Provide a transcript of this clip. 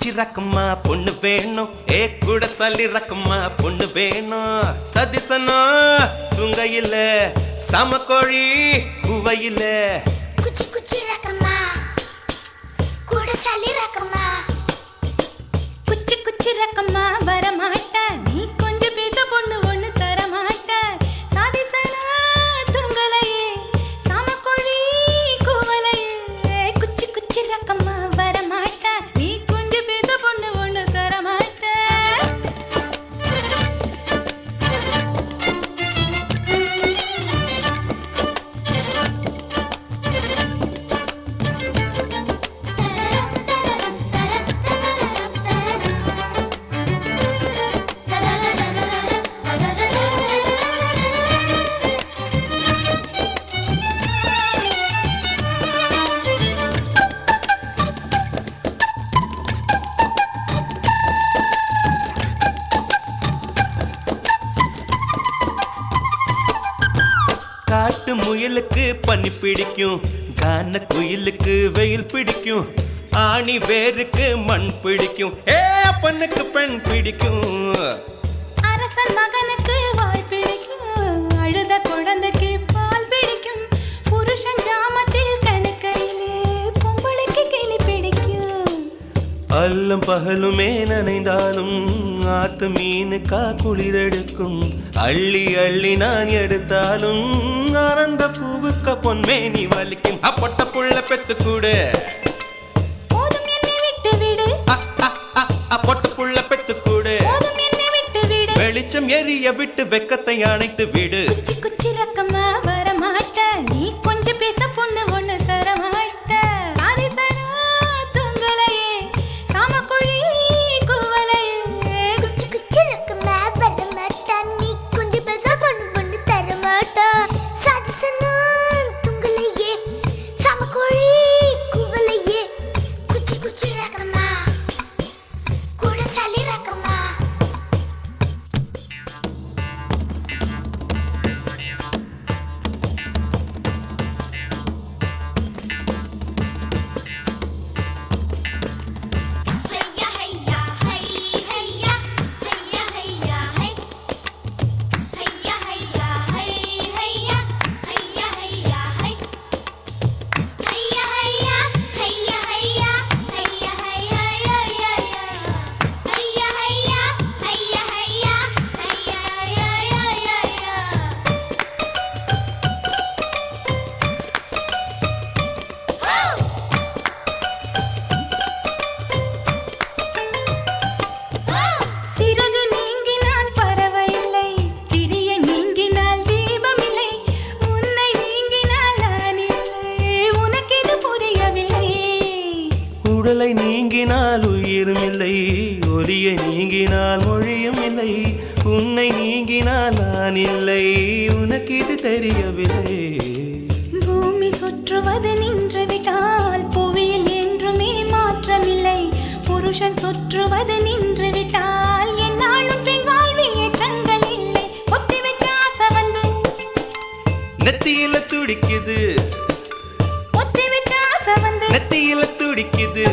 குச்சி ரக்கம்மா பொண்ணு வேணும் ஏ கூட சல்லி ரக்கம்மா பொண்ணு வேணும் சதிசனா துங்கையில சமக்கோழி குவையில குச்சி குச்சி ரக்கம்மா கூட சல்லி ரக்கம்மா குச்சி குச்சி ரக்கம்மா வரமாட்ட நீ கொஞ்சம் பேச பொண்ணு ஒண்ணு தர மாட்ட சாதிசனா துங்கலையே சமக்கோழி குவலையே குச்சி குச்சி ரக்கம்மா வரமாட்ட நீ கொஞ்சம் பேச பொண்ணு ஒண்ணு தர மாட்ட காட்டு முயலுக்கு பனி பிடிக்கும் கான குயிலுக்கு வெயில் பிடிக்கும் ஆணி வேருக்கு மண் பிடிக்கும் ஏ அப்பனுக்கு பெண் பிடிக்கும் அரசன் மகனுக்கு வாய் பிடிக்கும் அழுத குழந்தைக்கு பால் பிடிக்கும் புருஷன் ஜாமத்தில் கணக்கையிலே பொம்பளைக்கு கிளி பிடிக்கும் அல்லும் பகலுமே நனைந்தாலும் ஆத்து மீனுக்கா குளிரெடுக்கும் அள்ளி அள்ளி நான் எடுத்தாலும் ஆனந்த பூவுக்க பொன்மேனி வலிக்கும் அப்பொட்ட புள்ள பெத்து கூடு போதும் என்னை விட்டு விடு பொட்ட புள்ள பெத்து கூடு போதும் என்னை விட்டு விடு வெளிச்சம் எரிய விட்டு வெக்கத்தை அணைத்து விடு குச்சி குச்சி ரக்கம்மா வரமாட்ட நீ கொஞ்சம் பேச பொண்ணு ஒண்ணு தர மாட்ட ஆதிசனா துங்கலையே சாமக்குழி குவலையே குச்சி குச்சி ரக்கம்மா வரமாட்ட நீ கொஞ்சம் பேச பொண்ணு ஒண்ணு தர மாட்ட ஆதிசனா துங்கலையே சாமக்குழி குவலையே குச்சி குச்சி ரக்கம்மா கூட சல்லி ரக்கம்மா சிறகு நீங்கினால் பறவை இல்லை திரிய நீங்கினால் தீபம் இல்லை உன்னை நீங்கினால் நான் இல்லை உனக்கு இது புரியவில்லை உடலை நீங்கினால் உயிரும் இல்லை ஒலியை நீங்கினால் மொழியும் இல்லை உன்னை நீங்கினால் நான் இல்லை உனக்கு இது தெரியவில்லை பூமி சுற்றுவது நின்று விட்டால் புவியில் என்றுமே மாற்றமில்லை புருஷன் சுற்றுவது நின்று விட்டால் என்னாலும் பெண் வாழ்வில் ஏற்றங்கள் இல்லை ஒத்தி வச்ச ஆசை வந்து நெத்தியில துடிக்குது ஒத்தி வச்ச ஆசை வந்து நெத்தியில துடிக்குது